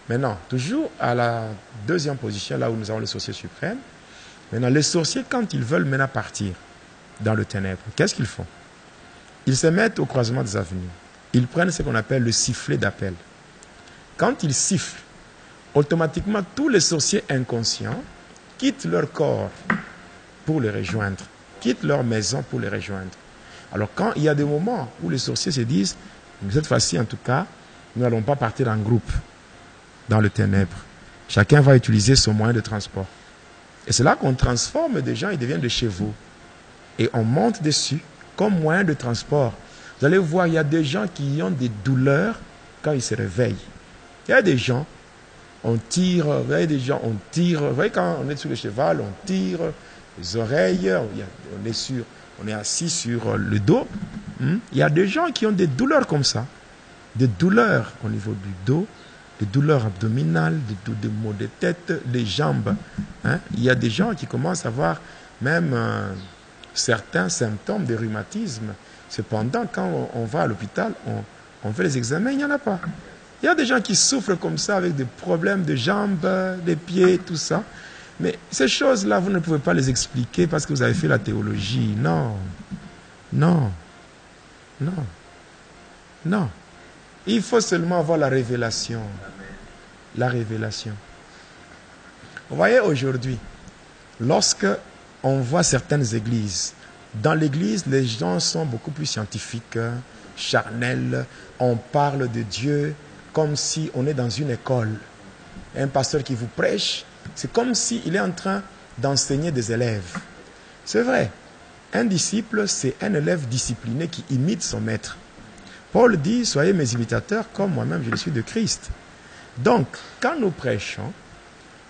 Maintenant, toujours à la deuxième position, là où nous avons le sorcier suprême. Maintenant, les sorciers, quand ils veulent maintenant partir dans le ténèbre, qu'est-ce qu'ils font? Ils se mettent au croisement des avenues. Ils prennent ce qu'on appelle le sifflet d'appel. Quand ils sifflent, automatiquement, tous les sorciers inconscients quittent leur corps pour les rejoindre, quittent leur maison pour les rejoindre. Alors, quand il y a des moments où les sorciers se disent, cette fois-ci, en tout cas, nous n'allons pas partir en groupe dans le ténèbre. Chacun va utiliser son moyen de transport. Et c'est là qu'on transforme des gens, ils deviennent des chevaux. Et on monte dessus comme moyen de transport. Vous allez voir, il y a des gens qui ont des douleurs quand ils se réveillent. Il y a des gens, on tire, vous voyez, des gens, on tire. Vous voyez, quand on est sur le cheval, on tire les oreilles, on est assis sur le dos. Il y a des gens qui ont des douleurs comme ça. Des douleurs au niveau du dos, des douleurs abdominales, des maux de tête, des jambes. Il y a des gens qui commencent à avoir même certains symptômes de rhumatisme. Cependant, quand on va à l'hôpital, on fait les examens, il n'y en a pas. Il y a des gens qui souffrent comme ça avec des problèmes de jambes, des pieds, tout ça. Mais ces choses-là, vous ne pouvez pas les expliquer parce que vous avez fait la théologie. Non. Non. Non. Non. Il faut seulement avoir la révélation. La révélation. Vous voyez, aujourd'hui, lorsque on voit certaines églises, dans l'église, les gens sont beaucoup plus scientifiques, charnels. On parle de Dieu comme si on est dans une école. Un pasteur qui vous prêche, c'est comme s'il est en train d'enseigner des élèves. C'est vrai. Un disciple, c'est un élève discipliné qui imite son maître. Paul dit, soyez mes imitateurs comme moi-même je le suis de Christ. Donc, quand nous prêchons,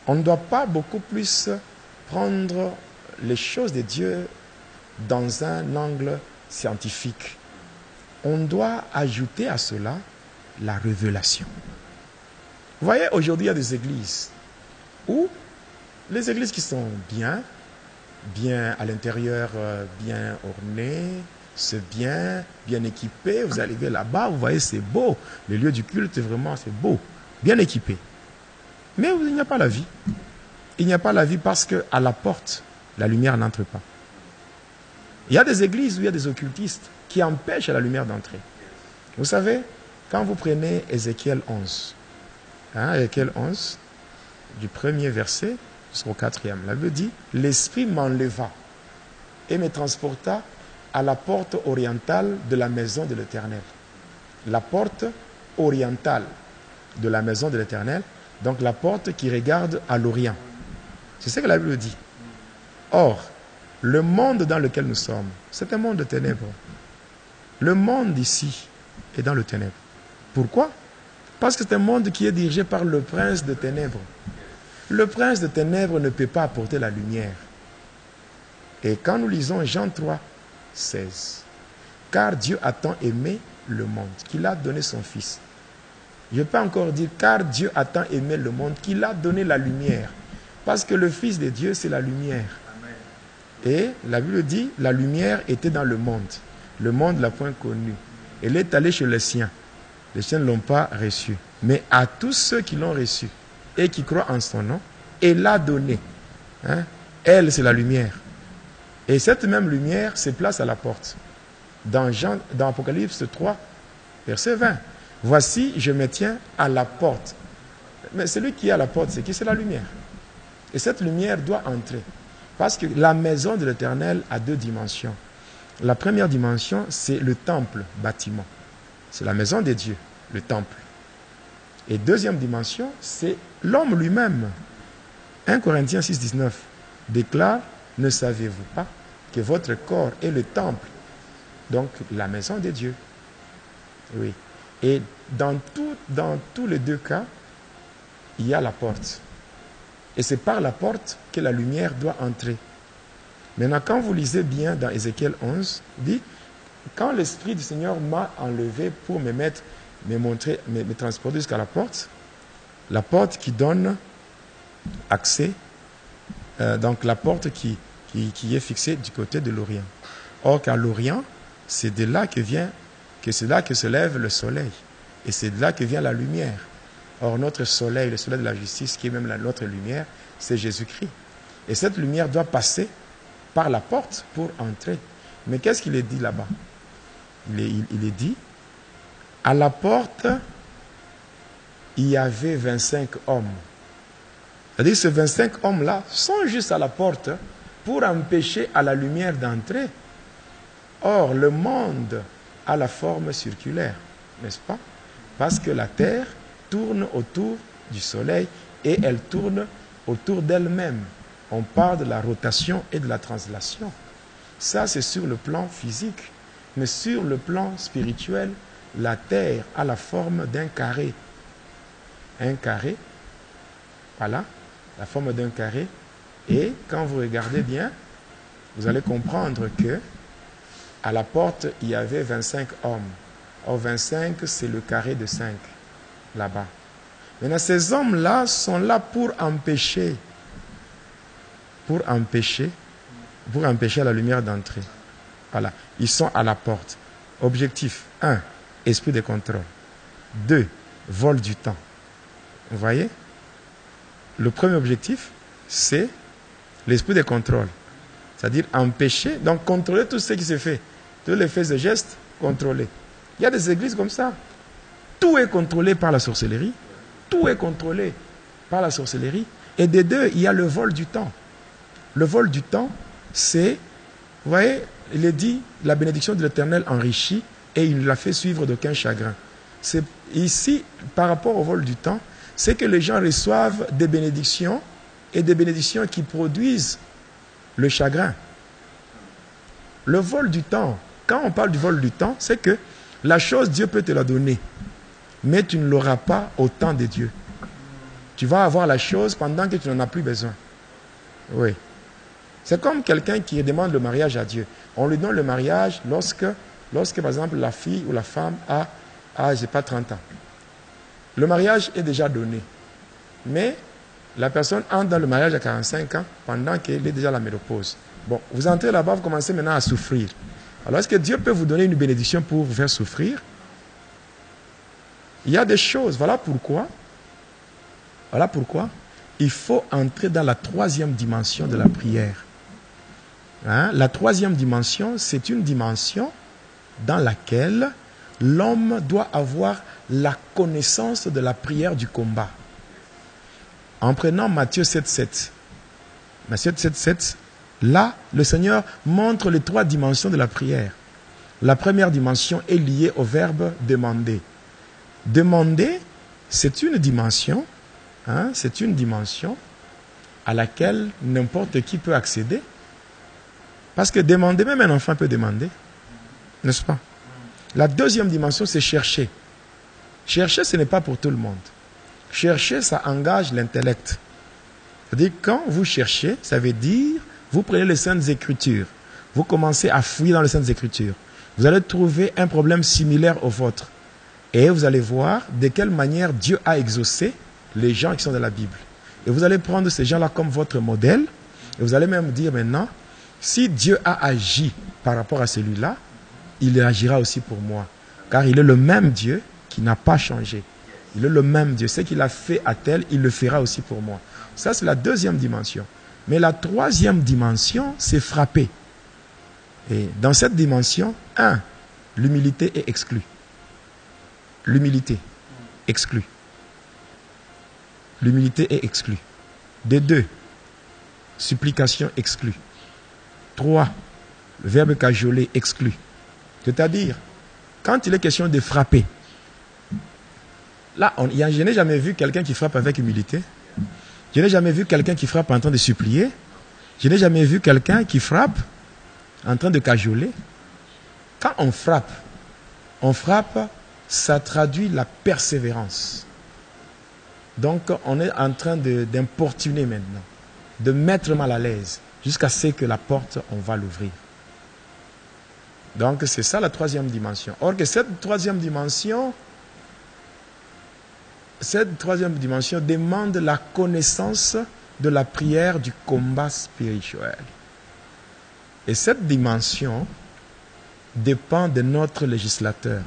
on ne doit pas beaucoup plus prendre les choses de Dieu dans un angle scientifique. On doit ajouter à cela la révélation. Vous voyez, aujourd'hui, il y a des églises où les églises qui sont bien à l'intérieur, bien ornées, c'est bien équipé. Vous arrivez là-bas, vous voyez, c'est beau. Le lieu du culte, vraiment, c'est beau, bien équipé. Mais il n'y a pas la vie. Il n'y a pas la vie parce qu'à la porte, la lumière n'entre pas. Il y a des églises où il y a des occultistes qui empêchent la lumière d'entrer. Vous savez, quand vous prenez Ézéchiel 11, Ézéchiel 11, du premier verset jusqu'au 4e, la Bible dit, l'Esprit m'enleva et me transporta à la porte orientale de la maison de l'Éternel. La porte orientale de la maison de l'Éternel, donc la porte qui regarde à l'Orient. C'est ce que la Bible dit. Or, le monde dans lequel nous sommes, c'est un monde de ténèbres. Le monde ici est dans le ténèbre. Pourquoi? Parce que c'est un monde qui est dirigé par le prince de ténèbres. Le prince de ténèbres ne peut pas apporter la lumière. Et quand nous lisons Jean 3, 16, car Dieu a tant aimé le monde qu'il a donné son Fils. Je peux encore dire, car Dieu a tant aimé le monde qu'il a donné la lumière. Parce que le Fils de Dieu, c'est la lumière. Et la Bible dit, la lumière était dans le monde. Le monde ne l'a point connu. Elle est allée chez les siens. Les siens ne l'ont pas reçue. Mais à tous ceux qui l'ont reçue et qui croient en son nom, elle l'a donné. Elle, c'est la lumière. Et cette même lumière se place à la porte. Dans Apocalypse 3, verset 20. Voici, je me tiens à la porte. Mais celui qui est à la porte, c'est qui? C'est la lumière. Et cette lumière doit entrer. Parce que la maison de l'Éternel a deux dimensions. La première dimension, c'est le temple, bâtiment. C'est la maison de Dieu, le temple. Et deuxième dimension, c'est l'homme lui-même. 1 Corinthiens 6, 19 déclare, ne savez-vous pas que votre corps est le temple, donc la maison de Dieu? Oui. Et dans tous les deux cas, il y a la porte. Et c'est par la porte que la lumière doit entrer. Maintenant, quand vous lisez bien dans Ézéchiel 11, il dit, quand l'Esprit du Seigneur m'a enlevé pour me transporter jusqu'à la porte qui donne accès, donc la porte qui est fixée du côté de l'Orient. Or qu'à l'Orient, c'est c'est là que se lève le soleil. Et c'est de là que vient la lumière. Or, notre soleil, le soleil de la justice, qui est même notre lumière, c'est Jésus-Christ. Et cette lumière doit passer par la porte pour entrer. Mais qu'est-ce qu'il est dit là-bas? Il est dit, à la porte, il y avait 25 hommes. C'est-à-dire que ces 25 hommes-là sont juste à la porte pour empêcher à la lumière d'entrer. Or, le monde a la forme circulaire, n'est-ce pas? Parce que la terre tourne autour du soleil et elle tourne autour d'elle-même. On parle de la rotation et de la translation. Ça, c'est sur le plan physique. Mais sur le plan spirituel, la terre a la forme d'un carré. Un carré, voilà, la forme d'un carré. Et quand vous regardez bien, vous allez comprendre que à la porte, il y avait 25 hommes. Or, 25, c'est le carré de 5, là-bas. Maintenant, ces hommes-là sont là pour empêcher la lumière d'entrer. Voilà. Ils sont à la porte. Objectif 1, esprit de contrôle. 2, vol du temps. Vous voyez? Le premier objectif, c'est l'esprit de contrôle. C'est-à-dire empêcher, donc contrôler tout ce qui se fait. Tous les faits et gestes, contrôler. Il y a des églises comme ça. Tout est contrôlé par la sorcellerie. Tout est contrôlé par la sorcellerie. Et des deux, il y a le vol du temps. Le vol du temps, c'est, vous voyez, il est dit, la bénédiction de l'Éternel enrichit et il l'a fait suivre d'aucun chagrin. C'est ici, par rapport au vol du temps, c'est que les gens reçoivent des bénédictions et des bénédictions qui produisent le chagrin. Le vol du temps, quand on parle du vol du temps, c'est que la chose, Dieu peut te la donner, mais tu ne l'auras pas au temps de Dieu. Tu vas avoir la chose pendant que tu n'en as plus besoin. Oui. C'est comme quelqu'un qui demande le mariage à Dieu. On lui donne le mariage lorsque par exemple, la fille ou la femme a j'ai pas 30 ans. Le mariage est déjà donné. Mais la personne entre dans le mariage à 45 ans pendant qu'elle est déjà à la ménopause. Bon, vous entrez là-bas, vous commencez maintenant à souffrir. Alors, est-ce que Dieu peut vous donner une bénédiction pour vous faire souffrir? Il y a des choses. Voilà pourquoi il faut entrer dans la troisième dimension de la prière. Hein? La troisième dimension, c'est une dimension dans laquelle l'homme doit avoir la connaissance de la prière du combat. En prenant Matthieu 7,7. Matthieu 7,7, là, le Seigneur montre les trois dimensions de la prière. La première dimension est liée au verbe demander. Demander, c'est une dimension, c'est une dimension à laquelle n'importe qui peut accéder. Parce que demander, même un enfant peut demander, n'est-ce pas? La deuxième dimension, c'est chercher. Chercher, ce n'est pas pour tout le monde. Chercher, ça engage l'intellect. C'est-à-dire, quand vous cherchez, ça veut dire, vous prenez les Saintes Écritures, vous commencez à fouiller dans les Saintes Écritures. Vous allez trouver un problème similaire au vôtre. Et vous allez voir de quelle manière Dieu a exaucé les gens qui sont dans la Bible. Et vous allez prendre ces gens-là comme votre modèle. Et vous allez même dire maintenant, si Dieu a agi par rapport à celui-là, il agira aussi pour moi. Car il est le même Dieu qui n'a pas changé. Il est le même Dieu. Ce qu'il a fait à tel, il le fera aussi pour moi. Ça, c'est la deuxième dimension. Mais la troisième dimension, c'est frapper. Et dans cette dimension, l'humilité est exclue. L'humilité exclue. L'humilité est exclue. De 2, supplication exclue. 3, le verbe cajoler exclu. C'est-à-dire, quand il est question de frapper, là, je n'ai jamais vu quelqu'un qui frappe avec humilité. Je n'ai jamais vu quelqu'un qui frappe en train de supplier. Je n'ai jamais vu quelqu'un qui frappe en train de cajoler. Quand on frappe, ça traduit la persévérance. Donc, on est en train d'importuner maintenant, de mettre mal à l'aise, jusqu'à ce que la porte, on va l'ouvrir. Donc, c'est ça la troisième dimension. Or que cette troisième dimension demande la connaissance de la prière du combat spirituel. Et cette dimension dépend de notre législateur.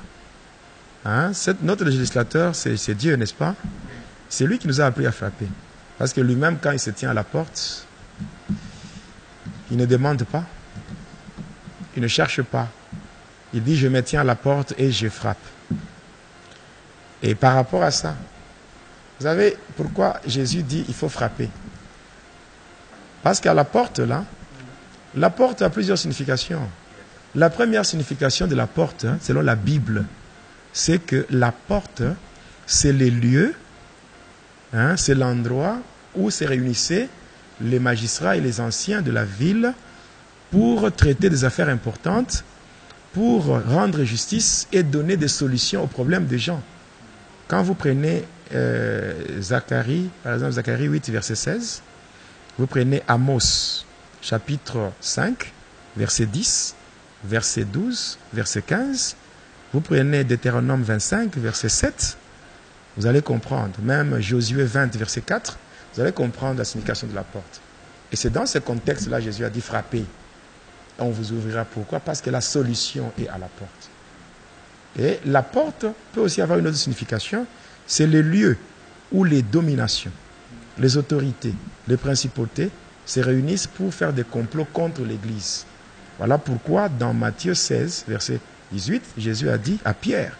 Notre législateur, c'est Dieu, n'est-ce pas? C'est lui qui nous a appris à frapper. Parce que lui-même, quand il se tient à la porte, il ne demande pas, il ne cherche pas. Il dit, je me tiens à la porte et je frappe. Et par rapport à ça, vous savez pourquoi Jésus dit, il faut frapper? Parce qu'à la porte, là, la porte a plusieurs significations. La première signification de la porte, selon la Bible, c'est que la porte, c'est les lieux, c'est l'endroit où se réunissaient les magistrats et les anciens de la ville pour traiter des affaires importantes, pour rendre justice et donner des solutions aux problèmes des gens. Quand vous prenez Zacharie, par exemple Zacharie 8, verset 16, vous prenez Amos, chapitre 5, verset 10, verset 12, verset 15, vous prenez Deutéronome 25, verset 7, vous allez comprendre. Même Josué 20, verset 4, vous allez comprendre la signification de la porte. Et c'est dans ce contexte-là Jésus a dit frappez. On vous ouvrira. Pourquoi? Parce que la solution est à la porte. Et la porte peut aussi avoir une autre signification. C'est le lieu où les dominations, les autorités, les principautés se réunissent pour faire des complots contre l'Église. Voilà pourquoi dans Matthieu 16, verset 18, Jésus a dit à Pierre,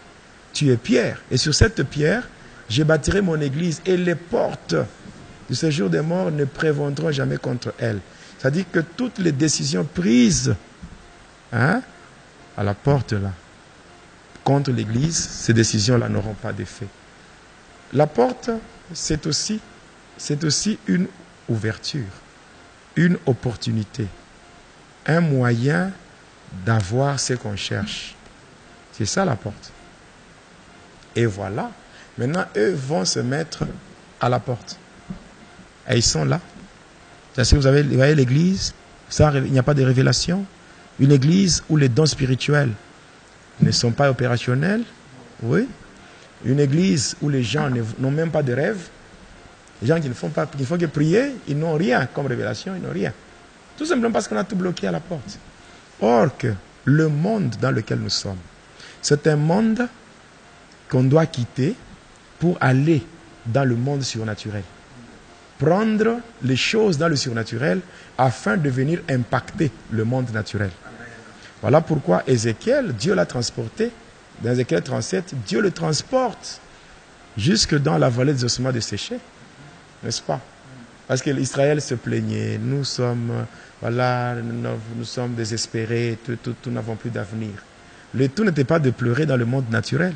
tu es Pierre, et sur cette pierre, je bâtirai mon Église, et les portes de ce jour des morts ne prévaudront jamais contre elle. C'est-à-dire que toutes les décisions prises à la porte là, contre l'Église, ces décisions-là n'auront pas d'effet. La porte, c'est aussi une ouverture, une opportunité, un moyen d'avoir ce qu'on cherche. C'est ça la porte. Et voilà, maintenant eux vont se mettre à la porte. Et ils sont là. C'est-à-dire que vous voyez l'église, il n'y a pas de révélation. Une église où les dons spirituels ne sont pas opérationnels. Oui. Une église où les gens n'ont même pas de rêve. Les gens qui ne font que prier, ils n'ont rien comme révélation, ils n'ont rien. Tout simplement parce qu'on a tout bloqué à la porte. Or que le monde dans lequel nous sommes, c'est un monde qu'on doit quitter pour aller dans le monde surnaturel. Prendre les choses dans le surnaturel afin de venir impacter le monde naturel. Voilà pourquoi Ézéchiel, Dieu l'a transporté. Dans Ézéchiel 37, Dieu le transporte jusque dans la vallée des ossements desséchés. N'est-ce pas? Parce que l'Israël se plaignait. Nous sommes désespérés, nous n'avons plus d'avenir. Le tout n'était pas de pleurer dans le monde naturel.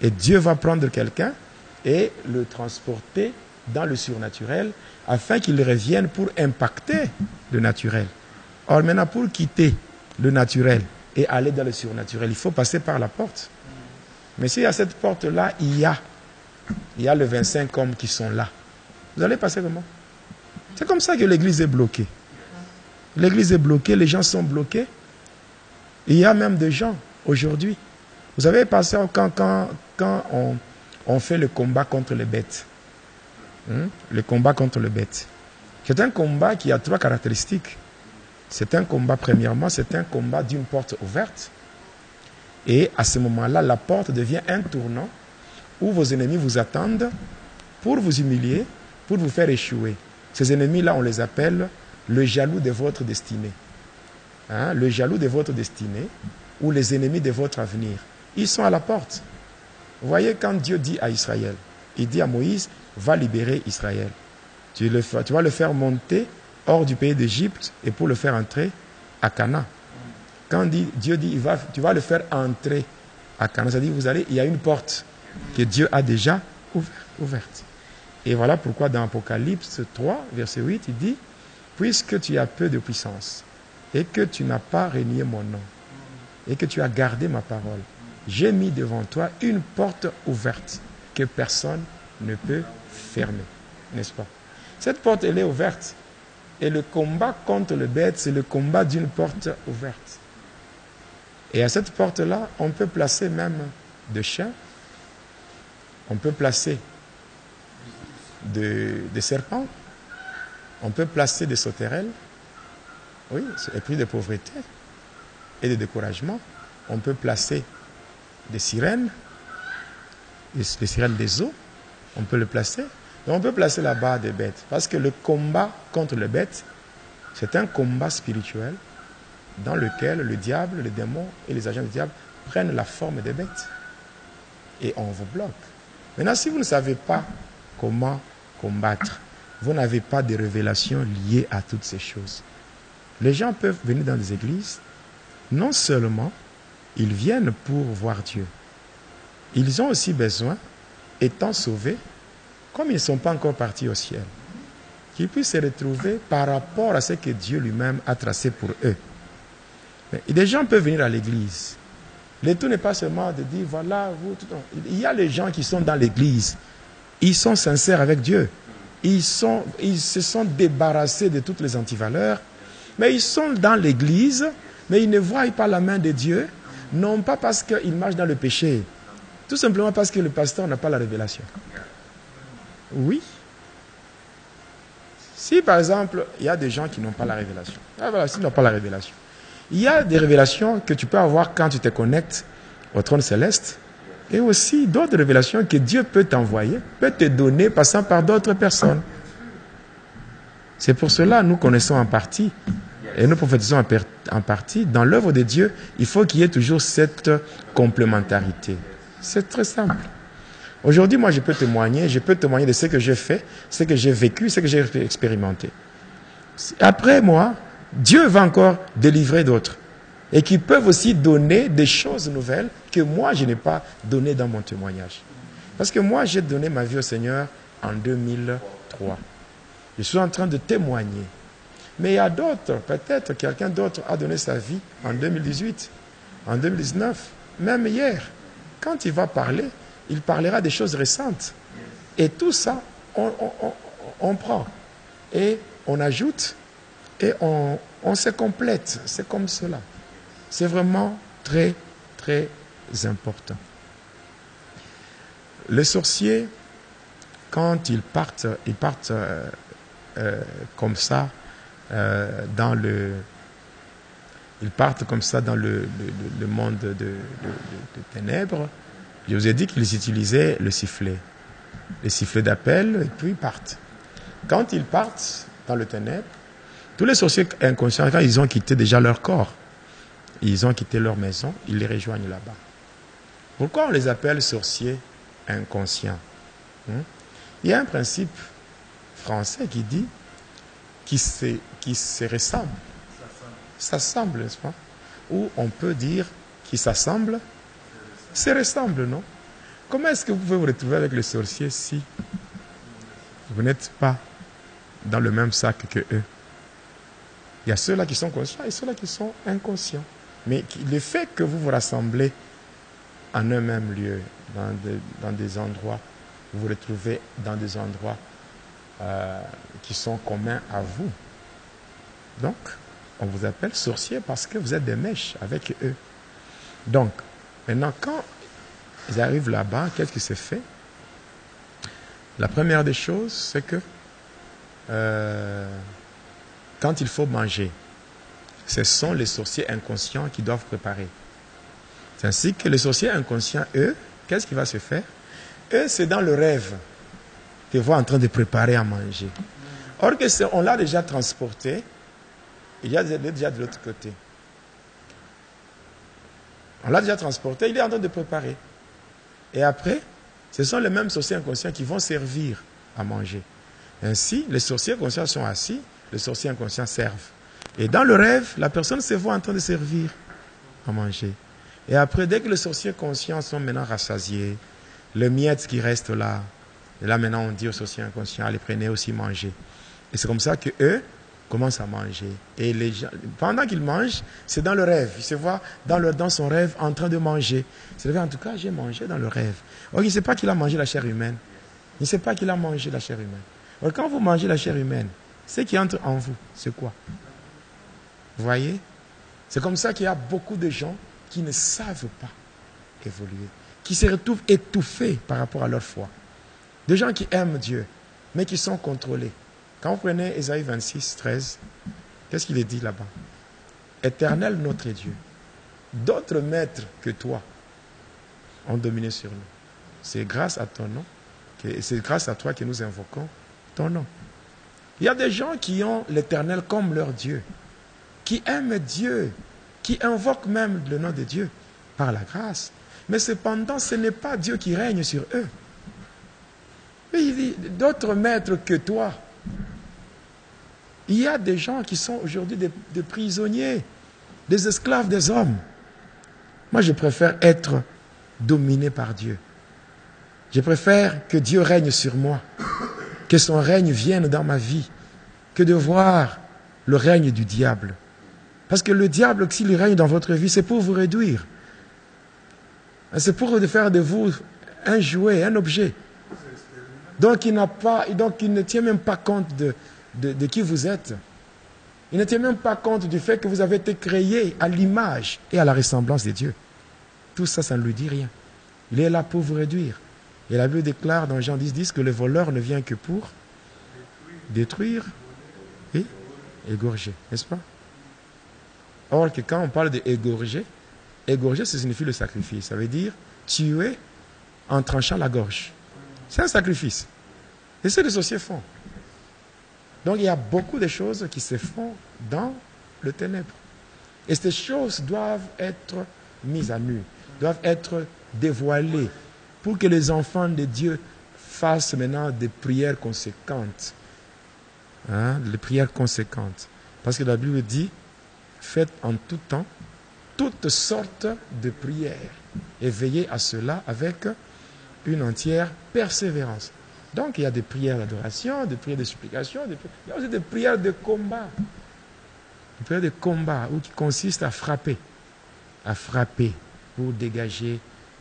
Et Dieu va prendre quelqu'un et le transporter dans le surnaturel afin qu'il revienne pour impacter le naturel. Or maintenant, pour quitter le naturel et aller dans le surnaturel, il faut passer par la porte. Mais s'il y a cette porte-là, il y a les 25 hommes qui sont là. Vous allez passer comment? C'est comme ça que l'église est bloquée. L'église est bloquée, les gens sont bloqués. Il y a même des gens aujourd'hui. Vous avez passé quand on fait le combat contre les bêtes. Le combat contre les bêtes. C'est un combat qui a 3 caractéristiques. C'est un combat, premièrement, c'est un combat d'une porte ouverte. Et à ce moment-là, la porte devient un tournant où vos ennemis vous attendent pour vous humilier, pour vous faire échouer. Ces ennemis-là, on les appelle le jaloux de votre destinée. Le jaloux de votre destinée ou les ennemis de votre avenir. Ils sont à la porte. Vous voyez, quand Dieu dit à Israël, il dit à Moïse, va libérer Israël. Tu vas le faire monter hors du pays d'Égypte et pour le faire entrer à Canaan. Quand Dieu dit, tu vas le faire entrer à Canaan, c'est-à-dire il y a une porte que Dieu a déjà ouverte. Et voilà pourquoi dans Apocalypse 3, verset 8, il dit, puisque tu as peu de puissance et que tu n'as pas renié mon nom et que tu as gardé ma parole, j'ai mis devant toi une porte ouverte que personne ne peut fermer. N'est-ce pas? Cette porte, elle est ouverte. Et le combat contre le bête, c'est le combat d'une porte ouverte. Et à cette porte-là, on peut placer même des chiens, on peut placer des serpents, on peut placer des sauterelles, oui, épris de pauvreté et de découragement. On peut placer des sirènes des eaux. On peut le placer. Et on peut placer là-bas des bêtes. Parce que le combat contre les bêtes, c'est un combat spirituel dans lequel le diable, les démons et les agents du diable prennent la forme des bêtes. Et on vous bloque. Maintenant, si vous ne savez pas comment combattre, vous n'avez pas de révélations liées à toutes ces choses. Les gens peuvent venir dans des églises, non seulement ils viennent pour voir Dieu, ils ont aussi besoin, étant sauvés, comme ils ne sont pas encore partis au ciel, qu'ils puissent se retrouver par rapport à ce que Dieu lui-même a tracé pour eux. Mais des gens peuvent venir à l'église. Le tout n'est pas seulement de dire, voilà, vous, tout. Il y a les gens qui sont dans l'église. Ils sont sincères avec Dieu. Ils se sont débarrassés de toutes les antivaleurs. Mais ils sont dans l'église, mais ils ne voient pas la main de Dieu. Non pas parce qu'ils marchent dans le péché. Tout simplement parce que le pasteur n'a pas la révélation. Oui. Si par exemple, il y a des gens qui n'ont pas la révélation. Ah voilà, s'ils n'ont pas la révélation. Il y a des révélations que tu peux avoir quand tu te connectes au trône céleste et aussi d'autres révélations que Dieu peut t'envoyer, peut te donner passant par d'autres personnes. C'est pour cela que nous connaissons en partie et nous prophétisons en partie. Dans l'œuvre de Dieu, il faut qu'il y ait toujours cette complémentarité. C'est très simple. Aujourd'hui, moi, je peux témoigner de ce que j'ai fait, ce que j'ai vécu, ce que j'ai expérimenté. Après moi, Dieu va encore délivrer d'autres. Et qui peuvent aussi donner des choses nouvelles que moi, je n'ai pas données dans mon témoignage. Parce que moi, j'ai donné ma vie au Seigneur en 2003. Je suis en train de témoigner. Mais il y a d'autres, peut-être quelqu'un d'autre a donné sa vie en 2018, en 2019, même hier. Quand il va parler, il parlera des choses récentes. Et tout ça, on prend. Et on ajoute. Et on se complète. C'est comme cela. C'est vraiment très, très important. Les sorciers, quand ils partent comme ça dans le monde de ténèbres. Je vous ai dit qu'ils utilisaient le sifflet d'appel, et puis ils partent. Quand ils partent dans le ténèbre, tous les sorciers inconscients, quand ils ont quitté déjà leur corps, ils ont quitté leur maison, ils les rejoignent là-bas. Pourquoi on les appelle sorciers inconscients? Il y a un principe français qui dit qui se ressemble. S'assemble, n'est-ce pas? Ou on peut dire qui s'assemble, se ressemble, non? Comment est-ce que vous pouvez vous retrouver avec les sorciers si vous n'êtes pas dans le même sac que eux? Il y a ceux-là qui sont conscients et ceux-là qui sont inconscients. Mais le fait que vous vous rassemblez en un même lieu, dans des endroits, vous vous retrouvez dans des endroits qui sont communs à vous. Donc, on vous appelle sorcier parce que vous êtes des mèches avec eux. Donc, maintenant, quand ils arrivent là-bas, qu'est-ce qui se fait? La première des choses, c'est que quand il faut manger, ce sont les sorciers inconscients qui doivent préparer. C'est ainsi que les sorciers inconscients, eux, qu'est-ce qui va se faire? Eux, c'est dans le rêve. Te voient en train de préparer à manger. Or que on l'a déjà transporté, il est déjà de l'autre côté. On l'a déjà transporté, il est en train de préparer. Et après, ce sont les mêmes sorciers inconscients qui vont servir à manger. Ainsi, les sorciers conscients sont assis, les sorciers inconscients servent. Et dans le rêve, la personne se voit en train de servir à manger. Et après, dès que les sorciers conscients sont maintenant rassasiés, les miettes qui restent là, et là maintenant on dit aux sorciers inconscients, allez prenez aussi manger. Et c'est comme ça que eux commencent à manger. Et les gens, pendant qu'ils mangent, c'est dans le rêve. Ils se voient dans son rêve en train de manger. C'est vrai, en tout cas, j'ai mangé dans le rêve. Or, il ne sait pas qu'il a mangé la chair humaine. Il ne sait pas qu'il a mangé la chair humaine. Or, quand vous mangez la chair humaine, ce qui entre en vous, c'est quoi? Vous voyez? C'est comme ça qu'il y a beaucoup de gens qui ne savent pas évoluer, qui se retrouvent étouffés par rapport à leur foi. Des gens qui aiment Dieu, mais qui sont contrôlés. Quand vous prenez Ésaïe 26, 13, qu'est-ce qu'il est dit là-bas? Éternel notre Dieu, d'autres maîtres que toi ont dominé sur nous. C'est grâce à ton nom Et c'est grâce à toi que nous invoquons ton nom. Il y a des gens qui ont l'Éternel comme leur Dieu, qui aiment Dieu, qui invoquent même le nom de Dieu par la grâce. Mais cependant, ce n'est pas Dieu qui règne sur eux. Il dit, d'autres maîtres que toi. Il y a des gens qui sont aujourd'hui des prisonniers, des esclaves des hommes. Moi, je préfère être dominé par Dieu. Je préfère que Dieu règne sur moi, que son règne vienne dans ma vie, que de voir le règne du diable. Parce que le diable, s'il règne dans votre vie, c'est pour vous réduire. C'est pour faire de vous un jouet, un objet. Donc il ne tient même pas compte de qui vous êtes. Il ne tient même pas compte du fait que vous avez été créé à l'image et à la ressemblance de Dieu. Tout ça, ça ne lui dit rien. Il est là pour vous réduire. Et la Bible déclare dans Jean 10, que le voleur ne vient que pour détruire et égorger. N'est-ce pas? Or que quand on parle d'égorger, égorger, ça signifie le sacrifice. Ça veut dire tuer en tranchant la gorge. C'est un sacrifice. Et c'est ce que les sorciers font. Donc il y a beaucoup de choses qui se font dans le ténèbre. Et ces choses doivent être mises à nu, doivent être dévoilées pour que les enfants de Dieu fassent maintenant des prières conséquentes. Les prières conséquentes. Parce que la Bible dit, faites en tout temps toutes sortes de prières et veillez à cela avec une entière persévérance. Donc il y a des prières d'adoration, des prières de supplication, il y a aussi des prières de combat. Des prières de combat qui consistent à frapper pour dégager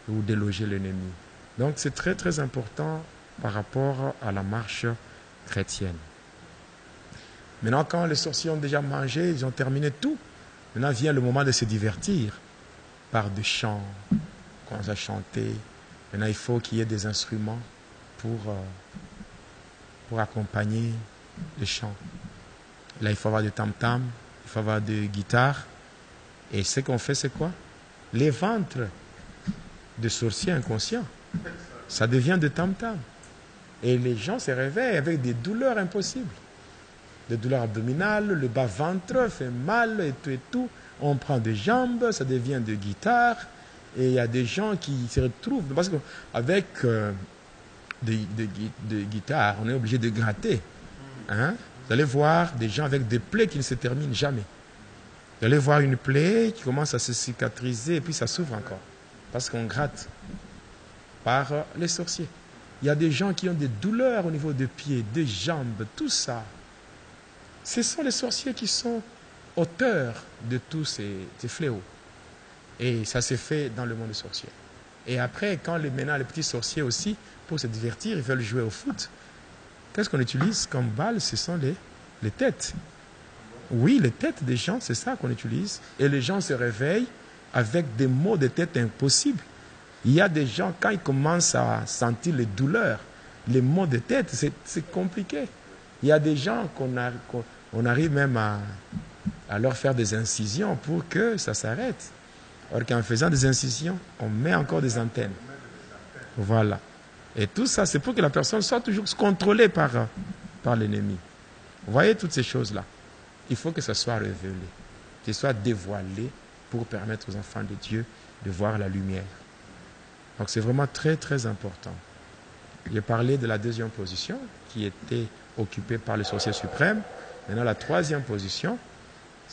ou déloger l'ennemi. Donc c'est très très important par rapport à la marche chrétienne. Maintenant, quand les sorciers ont déjà mangé, ils ont terminé tout, maintenant vient le moment de se divertir par des chants, qu'on a chanté. Maintenant, il faut qu'il y ait des instruments pour accompagner les chants. Là, il faut avoir du tam-tam, il faut avoir de guitare. Et ce qu'on fait, c'est quoi? Les ventres de sorciers inconscients, ça devient de tam-tam. Et les gens se réveillent avec des douleurs impossibles. Des douleurs abdominales, le bas-ventre fait mal et tout. On prend des jambes, ça devient de guitare. Et il y a des gens qui se retrouvent, parce qu'avec des guitares, on est obligé de gratter. Vous allez voir des gens avec des plaies qui ne se terminent jamais. Vous allez voir une plaie qui commence à se cicatriser et puis ça s'ouvre encore. Parce qu'on gratte par les sorciers. Il y a des gens qui ont des douleurs au niveau des pieds, des jambes, tout ça. Ce sont les sorciers qui sont auteurs de tous ces fléaux. Et ça s'est fait dans le monde des sorciers. Et après, quand maintenant les petits sorciers aussi, pour se divertir, ils veulent jouer au foot. Qu'est-ce qu'on utilise comme balle? Ce sont les têtes. Oui, les têtes des gens, c'est ça qu'on utilise. Et les gens se réveillent avec des maux de tête impossibles. Il y a des gens, quand ils commencent à sentir les douleurs, les maux de tête, c'est compliqué. Il y a des gens qu'on arrive même à leur faire des incisions pour que ça s'arrête. Or qu'en faisant des incisions, on met encore des antennes. Voilà. Et tout ça, c'est pour que la personne soit toujours contrôlée par l'ennemi. Vous voyez toutes ces choses-là. Il faut que ça soit révélé, que ça soit dévoilé pour permettre aux enfants de Dieu de voir la lumière. Donc c'est vraiment très très important. J'ai parlé de la deuxième position qui était occupée par le sorcier suprême. Maintenant la troisième position,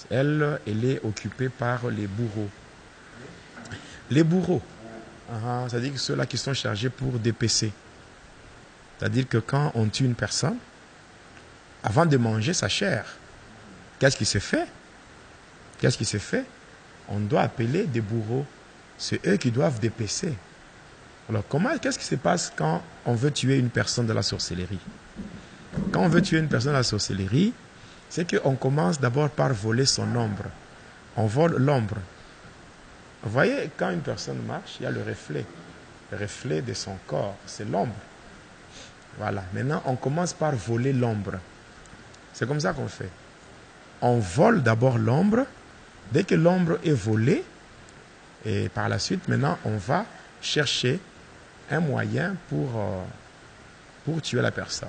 elle est occupée par les bourreaux. Les bourreaux, c'est-à-dire que ceux-là qui sont chargés pour dépecer. C'est-à-dire que quand on tue une personne, avant de manger sa chair, qu'est-ce qui se fait? Qu'est-ce qui se fait? On doit appeler des bourreaux. C'est eux qui doivent dépecer. Alors, qu'est-ce qui se passe quand on veut tuer une personne de la sorcellerie? Quand on veut tuer une personne de la sorcellerie, c'est qu'on commence d'abord par voler son ombre. On vole l'ombre. Vous voyez, quand une personne marche, il y a le reflet de son corps, c'est l'ombre. Voilà, maintenant on commence par voler l'ombre. C'est comme ça qu'on fait. On vole d'abord l'ombre. Dès que l'ombre est volée, et par la suite, maintenant, on va chercher un moyen pour tuer la personne.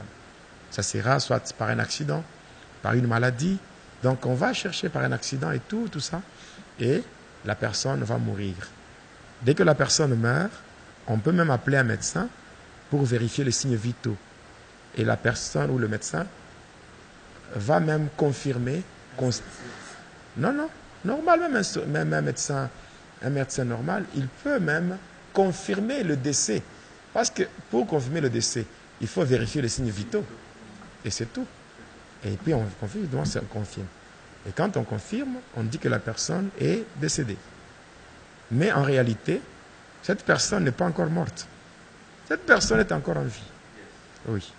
Ça sera soit par un accident, par une maladie. Donc on va chercher par un accident et tout ça. Et la personne va mourir. Dès que la personne meurt, on peut même appeler un médecin pour vérifier les signes vitaux. Et la personne ou le médecin va même confirmer. Non, normal, même un médecin normal, il peut même confirmer le décès. Parce que pour confirmer le décès, il faut vérifier les signes vitaux. Et c'est tout. Et puis on confirme, on confirme. Et quand on confirme, on dit que la personne est décédée. Mais en réalité, cette personne n'est pas encore morte. Cette personne est encore en vie. Oui.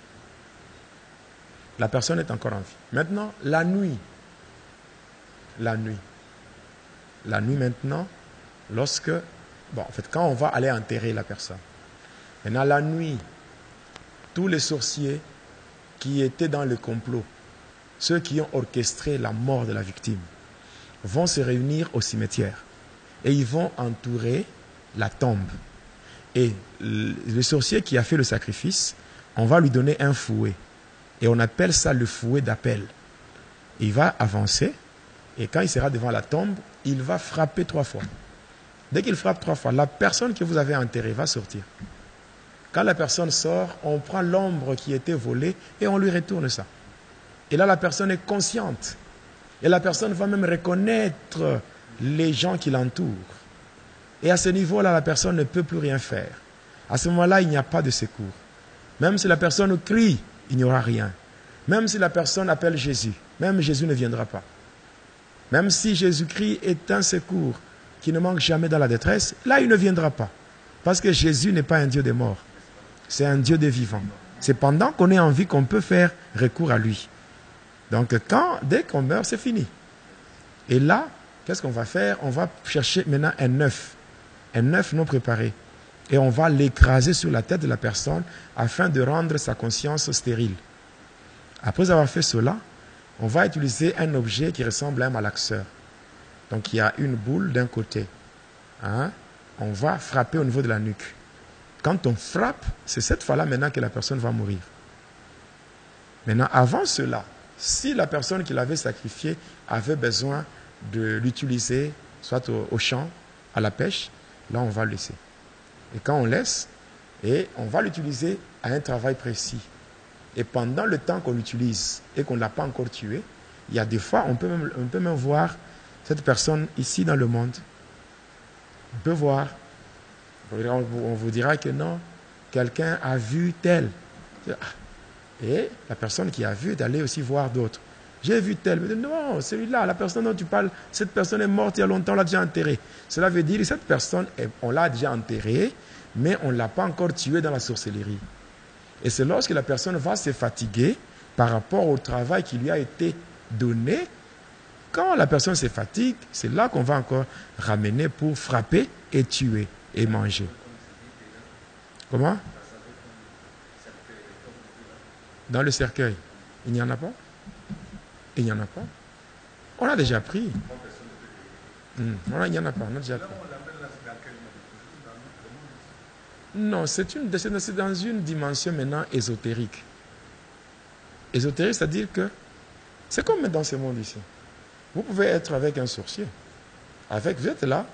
La personne est encore en vie. Maintenant, la nuit. La nuit maintenant, quand on va aller enterrer la personne. Maintenant, la nuit, tous les sorciers qui étaient dans le complot, ceux qui ont orchestré la mort de la victime, vont se réunir au cimetière et ils vont entourer la tombe. Et le sorcier qui a fait le sacrifice, on va lui donner un fouet. Et on appelle ça le fouet d'appel. Il va avancer et quand il sera devant la tombe, il va frapper 3 fois. Dès qu'il frappe 3 fois, la personne que vous avez enterrée va sortir. Quand la personne sort, on prend l'ombre qui était volée et on lui retourne ça. Et là, la personne est consciente. Et la personne va même reconnaître les gens qui l'entourent. Et à ce niveau-là, la personne ne peut plus rien faire. À ce moment-là, il n'y a pas de secours. Même si la personne crie, il n'y aura rien. Même si la personne appelle Jésus, même Jésus ne viendra pas. Même si Jésus-Christ est un secours qui ne manque jamais dans la détresse, là, il ne viendra pas. Parce que Jésus n'est pas un Dieu des morts. C'est un Dieu des vivants. C'est pendant qu'on est en vie qu'on peut faire recours à lui. Donc, dès qu'on meurt, c'est fini. Et là, qu'est-ce qu'on va faire? On va chercher maintenant un œuf non préparé. Et on va l'écraser sur la tête de la personne afin de rendre sa conscience stérile. Après avoir fait cela, on va utiliser un objet qui ressemble à un malaxeur. Donc, il y a une boule d'un côté. On va frapper au niveau de la nuque. Quand on frappe, c'est cette fois-là maintenant que la personne va mourir. Maintenant, avant cela, si la personne qui l'avait sacrifié avait besoin de l'utiliser, soit au champ, à la pêche, là on va le laisser. Et quand on laisse, et on va l'utiliser à un travail précis. Et pendant le temps qu'on l'utilise et qu'on ne l'a pas encore tué, il y a des fois, on peut même voir cette personne ici dans le monde. On peut voir, on vous dira que non, quelqu'un a vu tel. Et la personne qui a vu est allée aussi voir d'autres. J'ai vu tel. Mais non, celui-là, la personne dont tu parles, cette personne est morte il y a longtemps, on l'a déjà enterrée. Cela veut dire que cette personne, on l'a déjà enterrée, mais on ne l'a pas encore tuée dans la sorcellerie. Et c'est lorsque la personne va se fatiguer par rapport au travail qui lui a été donné. Quand la personne se fatigue, c'est là qu'on va encore ramener pour frapper et tuer et manger. Comment? Dans le cercueil, il n'y en a pas? Il n'y en a pas. On a déjà pris. Il n'y en a pas, on a déjà pris. Non, c'est dans une dimension maintenant ésotérique. Ésotérique, c'est-à-dire que c'est comme dans ce monde ici. Vous pouvez être avec un sorcier. Vous êtes là,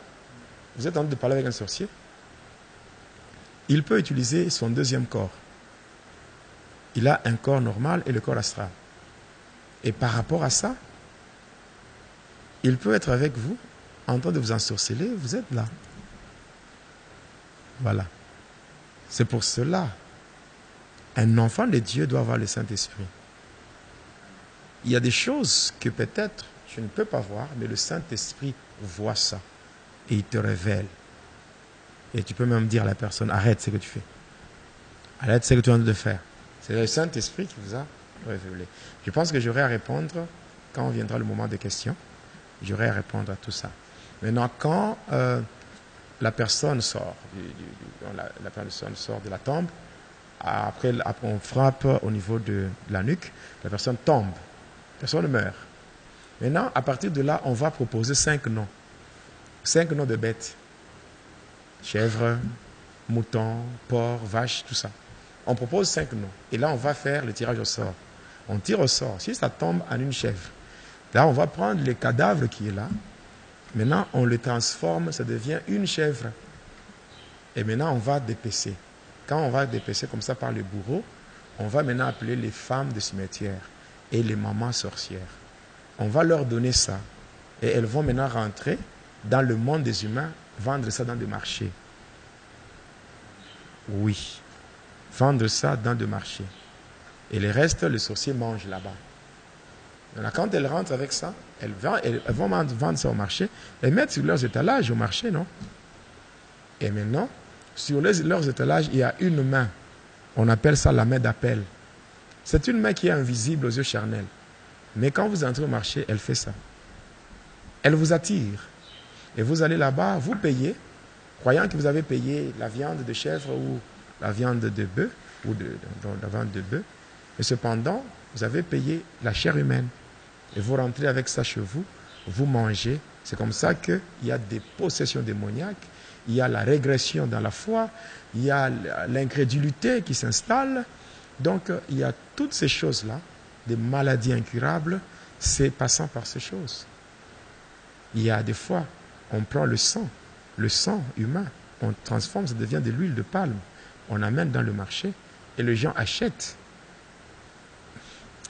vous êtes en train de parler avec un sorcier. Il peut utiliser son deuxième corps. Il a un corps normal et le corps astral. Et par rapport à ça, il peut être avec vous, en train de vous ensorceler, vous êtes là. Voilà. C'est pour cela, un enfant de Dieu doit avoir le Saint-Esprit. Il y a des choses que peut-être tu ne peux pas voir, mais le Saint-Esprit voit ça. Et il te révèle. Et tu peux même dire à la personne, arrête ce que tu fais. Arrête ce que tu es en train de faire. C'est le Saint-Esprit qui vous a révélé. Je pense que j'aurai à répondre, quand viendra le moment des questions, j'aurai à répondre à tout ça. Maintenant, quand la personne sort, la personne sort de la tombe, après on frappe au niveau de la nuque, la personne tombe, la personne meurt. Maintenant, à partir de là, on va proposer 5 noms. 5 noms de bêtes. Chèvre, mouton, porc, vache, tout ça. On propose 5 noms. Et là, on va faire le tirage au sort. On tire au sort. Si ça tombe en une chèvre, là, on va prendre le cadavre qui est là. Maintenant, on le transforme, ça devient une chèvre. Et maintenant, on va dépecer. Quand on va dépecer comme ça par le bourreau, on va maintenant appeler les femmes de cimetière et les mamans sorcières. On va leur donner ça. Et elles vont maintenant rentrer dans le monde des humains, vendre ça dans des marchés. Oui, vendre ça dans des marchés. Et le reste, le sorcier mange là-bas. Alors, quand elles rentrent avec ça, elles vont vendre ça au marché et mettre sur leurs étalages au marché, non? Et maintenant, sur leurs étalages, il y a une main. On appelle ça la main d'appel. C'est une main qui est invisible aux yeux charnels. Mais quand vous entrez au marché, elle fait ça. Elle vous attire. Et vous allez là-bas, vous payez, croyant que vous avez payé la viande de chèvre ou la viande de bœuf, ou la viande de bœuf. Et cependant, vous avez payé la chair humaine. Et vous rentrez avec ça chez vous, vous mangez. C'est comme ça qu'il y a des possessions démoniaques, il y a la régression dans la foi, il y a l'incrédulité qui s'installe. Donc, il y a toutes ces choses-là, des maladies incurables, c'est passant par ces choses. Il y a des fois, on prend le sang humain, on transforme, ça devient de l'huile de palme, on amène dans le marché et les gens achètent.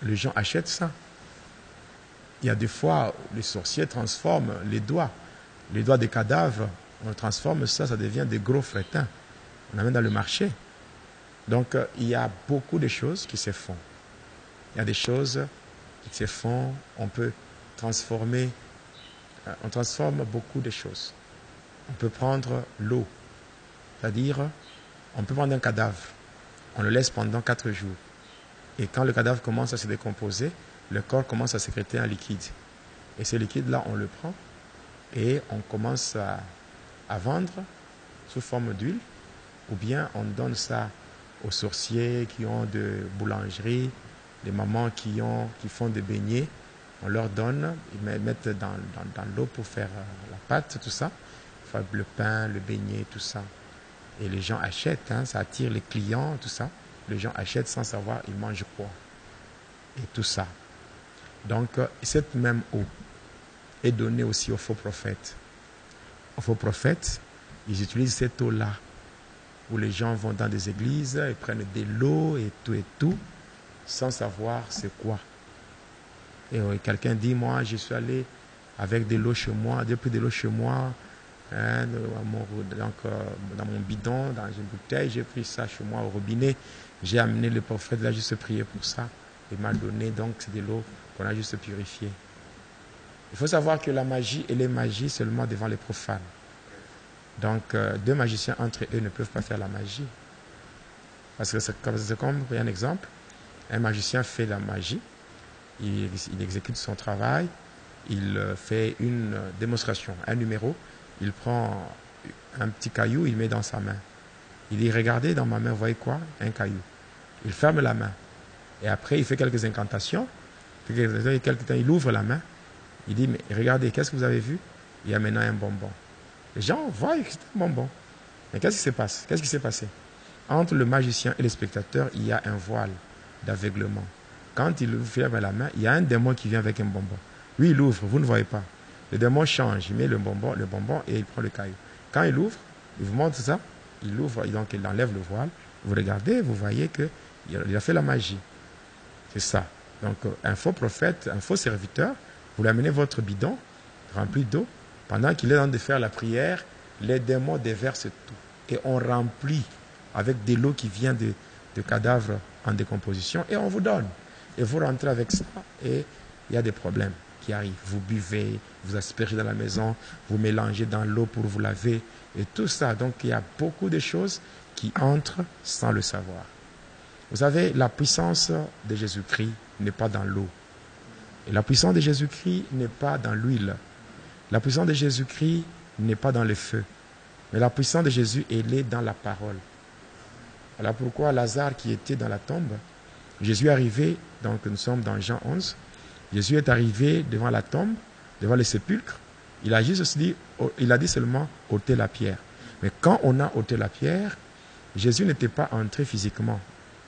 Les gens achètent ça. Il y a des fois, les sorciers transforment les doigts des cadavres, on transforme ça, ça devient des gros frétins. On amène dans le marché. Donc, il y a beaucoup de choses qui se font. Il y a des choses qui se font, on peut transformer, on transforme beaucoup de choses. On peut prendre l'eau, c'est-à-dire, on peut prendre un cadavre, on le laisse pendant 4 jours. Et quand le cadavre commence à se décomposer, le corps commence à sécréter un liquide. Et ce liquide-là, on le prend et on commence à vendre sous forme d'huile, ou bien on donne ça aux sorciers qui ont de boulangeries, les mamans qui font des beignets, on leur donne, ils mettent dans l'eau pour faire la pâte, tout ça, faire le pain, le beignet, tout ça. Et les gens achètent, ça attire les clients, tout ça. Les gens achètent sans savoir ils mangent quoi. Et tout ça. Donc, cette même eau est donnée aussi aux faux prophètes. Aux faux prophètes, ils utilisent cette eau-là, où les gens vont dans des églises, ils prennent de l'eau et tout, sans savoir c'est quoi. Et quelqu'un dit, moi, je suis allé avec de l'eau chez moi, depuis de l'eau chez moi, dans mon bidon, dans une bouteille, j'ai pris ça chez moi au robinet, j'ai amené le prophète, là, juste prié pour ça, il m'a donné, donc c'est de l'eau qu'on a juste purifiée. Il faut savoir que la magie, elle est magie seulement devant les profanes. Donc, 2 magiciens entre eux ne peuvent pas faire la magie. Parce que c'est comme, pour un exemple, un magicien fait la magie, il exécute son travail, il fait une démonstration, un numéro, il prend un petit caillou, il met dans sa main. Il dit, regardez dans ma main, vous voyez quoi? Un caillou. Il ferme la main. Et après, il fait quelques incantations. Il ouvre la main. Il dit, mais regardez, qu'est-ce que vous avez vu? Il y a maintenant un bonbon. Les gens voient que c'est un bonbon. Mais qu'est-ce qui se passe? Qu'est-ce qui s'est passé? Entre le magicien et le spectateur, il y a un voile d'aveuglement. Quand il ferme la main, il y a un démon qui vient avec un bonbon. Lui, il ouvre, vous ne voyez pas. Le démon change, il met le bonbon et il prend le caillou. Quand il ouvre, il vous montre ça, il ouvre, et donc il enlève le voile. Vous regardez, vous voyez qu'il a fait la magie. C'est ça. Donc, un faux prophète, un faux serviteur, vous lui amenez votre bidon rempli d'eau. Pendant qu'il est en train de faire la prière, les démons déversent tout. Et on remplit avec de l'eau qui vient de cadavres en décomposition et on vous donne. Et vous rentrez avec ça et il y a des problèmes qui arrivent. Vous buvez, vous aspergez dans la maison, vous mélangez dans l'eau pour vous laver et tout ça. Donc il y a beaucoup de choses qui entrent sans le savoir. Vous savez, la puissance de Jésus-Christ n'est pas dans l'eau. Et la puissance de Jésus-Christ n'est pas dans l'huile. La puissance de Jésus-Christ n'est pas dans le feu. Mais la puissance de Jésus, elle est dans la parole. Voilà pourquoi Lazare qui était dans la tombe, Jésus est arrivé, donc nous sommes dans Jean 11, Jésus est arrivé devant la tombe, devant le sépulcre, il a dit seulement ôter la pierre. Mais quand on a ôté la pierre, Jésus n'était pas entré physiquement.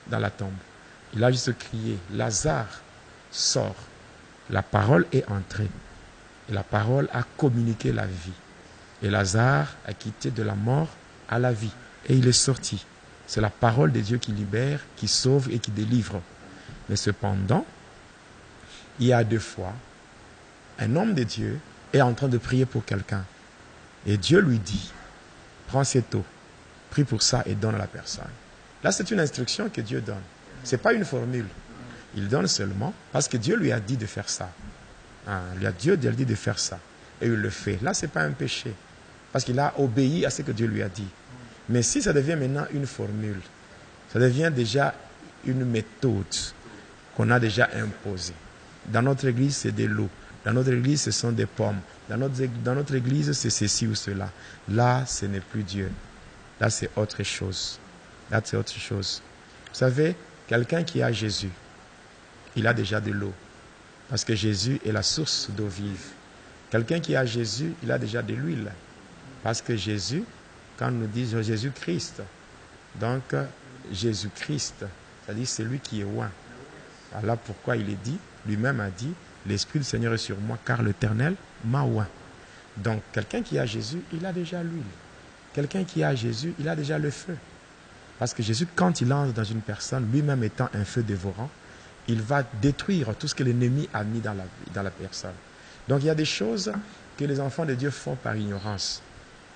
dans la tombe. Il a juste crié, Lazare, sort. La parole est entrée. Et la parole a communiqué la vie. Et Lazare a quitté de la mort à la vie. Et il est sorti. C'est la parole de Dieu qui libère, qui sauve et qui délivre. Mais cependant, il y a 2 fois, un homme de Dieu est en train de prier pour quelqu'un. Et Dieu lui dit, prends cette eau, prie pour ça et donne à la personne. Là, c'est une instruction que Dieu donne. Ce n'est pas une formule. Il donne seulement parce que Dieu lui a dit de faire ça. Dieu lui a dit de faire ça. Et il le fait. Là, ce n'est pas un péché. Parce qu'il a obéi à ce que Dieu lui a dit. Mais si ça devient maintenant une formule, ça devient déjà une méthode qu'on a déjà imposée. Dans notre église, c'est de l'eau. Dans notre église, ce sont des pommes. Dans notre église, c'est ceci ou cela. Là, ce n'est plus Dieu. Là, c'est autre chose. Là, c'est autre chose. Vous savez, quelqu'un qui a Jésus, il a déjà de l'eau. Parce que Jésus est la source d'eau vive. Quelqu'un qui a Jésus, il a déjà de l'huile. Parce que Jésus, quand nous disons Jésus-Christ, donc Jésus-Christ, c'est-à-dire c'est lui qui est oint. Voilà pourquoi il est dit, lui-même a dit, l'Esprit du Seigneur est sur moi, car l'Éternel m'a oint. Donc, quelqu'un qui a Jésus, il a déjà l'huile. Quelqu'un qui a Jésus, il a déjà le feu. Parce que Jésus, quand il entre dans une personne, lui-même étant un feu dévorant, il va détruire tout ce que l'ennemi a mis dans la personne. Donc, il y a des choses que les enfants de Dieu font par ignorance.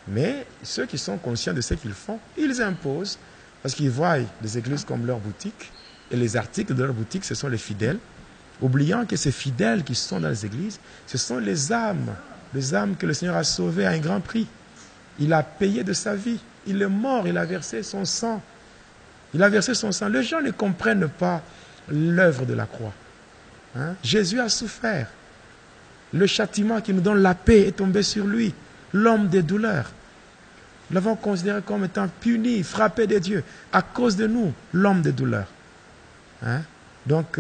Mais ceux qui sont conscients de ce qu'ils font, ils imposent, parce qu'ils voient les églises comme leur boutique, et les articles de leur boutique, ce sont les fidèles, oubliant que ces fidèles qui sont dans les églises, ce sont les âmes que le Seigneur a sauvées à un grand prix. Il a payé de sa vie, il est mort, il a versé son sang. Il a versé son sang. Les gens ne comprennent pas l'œuvre de la croix. Jésus a souffert. Le châtiment qui nous donne la paix est tombé sur lui. L'homme des douleurs. Nous l'avons considéré comme étant puni, frappé de Dieu. À cause de nous, l'homme des douleurs. Donc,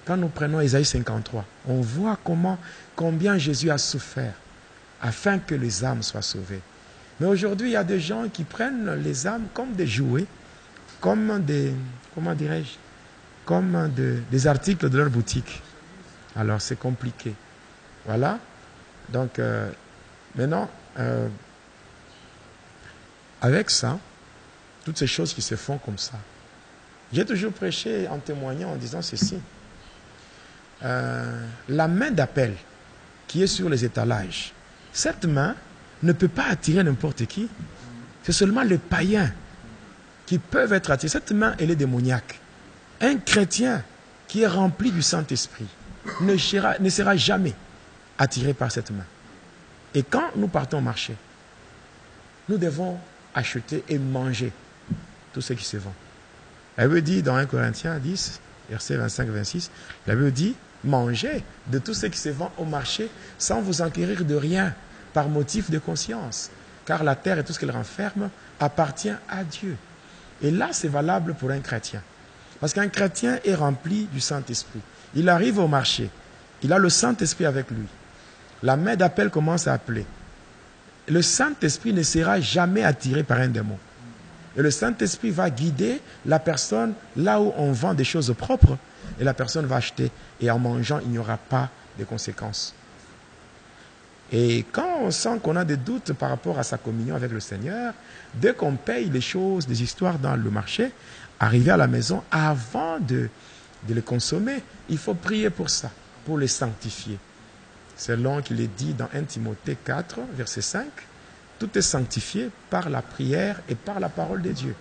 quand nous prenons Ésaïe 53, on voit combien Jésus a souffert afin que les âmes soient sauvées. Mais aujourd'hui, il y a des gens qui prennent les âmes comme des jouets, comme des, comment dirais-je, comme des articles de leur boutique. Alors, c'est compliqué. Voilà. Donc, maintenant, avec ça, toutes ces choses qui se font comme ça, j'ai toujours prêché en témoignant, en disant ceci. La main d'appel qui est sur les étalages, cette main ne peut pas attirer n'importe qui. C'est seulement les païens qui peuvent être attirés. Cette main, elle est démoniaque. Un chrétien qui est rempli du Saint-Esprit ne sera jamais attiré par cette main. Et quand nous partons au marché, nous devons acheter et manger tout ce qui se vend. La Bible dit dans 1 Corinthiens 10, verset 25-26, la Bible dit, mangez de tout ce qui se vend au marché sans vous enquérir de rien par motif de conscience. Car la terre et tout ce qu'elle renferme appartient à Dieu. Et là, c'est valable pour un chrétien. Parce qu'un chrétien est rempli du Saint-Esprit. Il arrive au marché. Il a le Saint-Esprit avec lui. La main d'appel commence à appeler. Le Saint-Esprit ne sera jamais attiré par un démon. Et le Saint-Esprit va guider la personne là où on vend des choses propres. Et la personne va acheter. Et en mangeant, il n'y aura pas de conséquences. Et quand on sent qu'on a des doutes par rapport à sa communion avec le Seigneur, dès qu'on paye les choses, des histoires dans le marché, arriver à la maison, avant de les consommer, il faut prier pour ça, pour les sanctifier. Selon qu'il est dit dans 1 Timothée 4, verset 5, tout est sanctifié par la prière et par la parole de Dieu.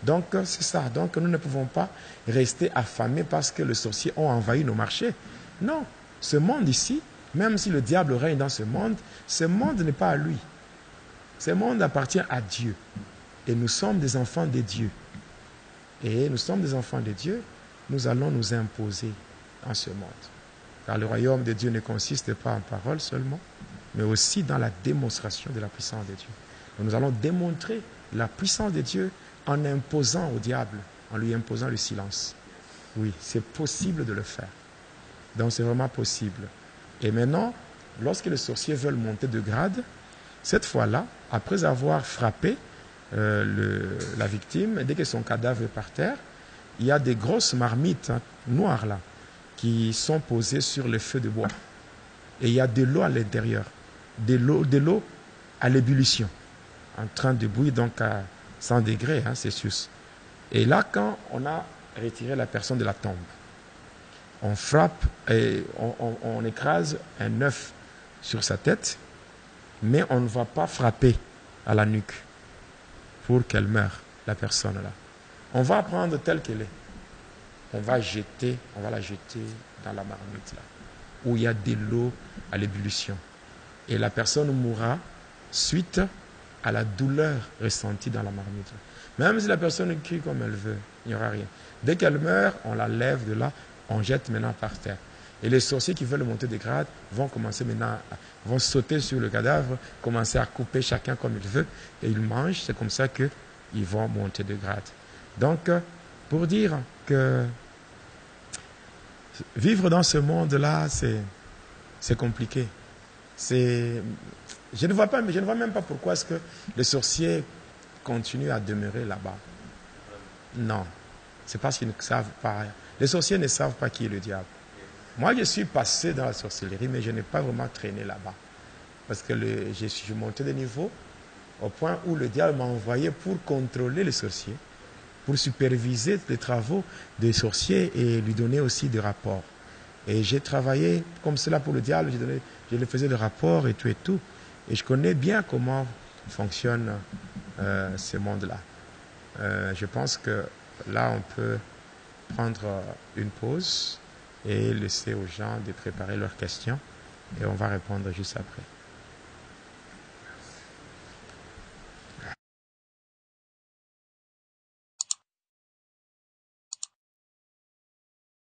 Donc, c'est ça. Donc, nous ne pouvons pas rester affamés parce que les sorciers ont envahi nos marchés. Non, ce monde ici, même si le diable règne dans ce monde n'est pas à lui. Ce monde appartient à Dieu. Et nous sommes des enfants de Dieu. Et nous sommes des enfants de Dieu, nous allons nous imposer dans ce monde. Car le royaume de Dieu ne consiste pas en paroles seulement, mais aussi dans la démonstration de la puissance de Dieu. Donc nous allons démontrer la puissance de Dieu en imposant au diable, en lui imposant le silence. Oui, c'est possible de le faire. Donc c'est vraiment possible. Et maintenant, lorsque les sorciers veulent monter de grade, cette fois-là, après avoir frappé la victime, dès que son cadavre est par terre, il y a des grosses marmites noires là, qui sont posées sur le feu de bois. Et il y a de l'eau à l'intérieur, de l'eau à l'ébullition, en train de bouillir donc à 100 degrés Celsius. Et là, quand on a retiré la personne de la tombe, on frappe et on écrase un œuf sur sa tête, mais on ne va pas frapper à la nuque pour qu'elle meure, la personne là. On va prendre telle qu'elle est. On va la jeter dans la marmite là, où il y a de l'eau à l'ébullition. Et la personne mourra suite à la douleur ressentie dans la marmite. Même si la personne crie comme elle veut, il n'y aura rien. Dès qu'elle meurt, on la lève de là, on jette maintenant par terre. Et les sorciers qui veulent monter des grades vont commencer maintenant, vont sauter sur le cadavre, commencer à couper chacun comme il veut, et ils mangent. C'est comme ça qu'ils vont monter de grade. Donc, pour dire que vivre dans ce monde-là, c'est compliqué. Je ne vois même pas pourquoi est-ce que les sorciers continuent à demeurer là-bas. Non, c'est parce qu'ils ne savent pas. Les sorciers ne savent pas qui est le diable. Moi, je suis passé dans la sorcellerie, mais je n'ai pas vraiment traîné là-bas. Parce que je suis monté de niveau au point où le diable m'a envoyé pour contrôler les sorciers, pour superviser les travaux des sorciers et lui donner aussi des rapports. Et j'ai travaillé comme cela pour le diable, je lui faisais des rapports et tout et tout. Et je connais bien comment fonctionne ce monde-là. Je pense que là, on peut prendre une pause et laisser aux gens de préparer leurs questions et on va répondre juste après.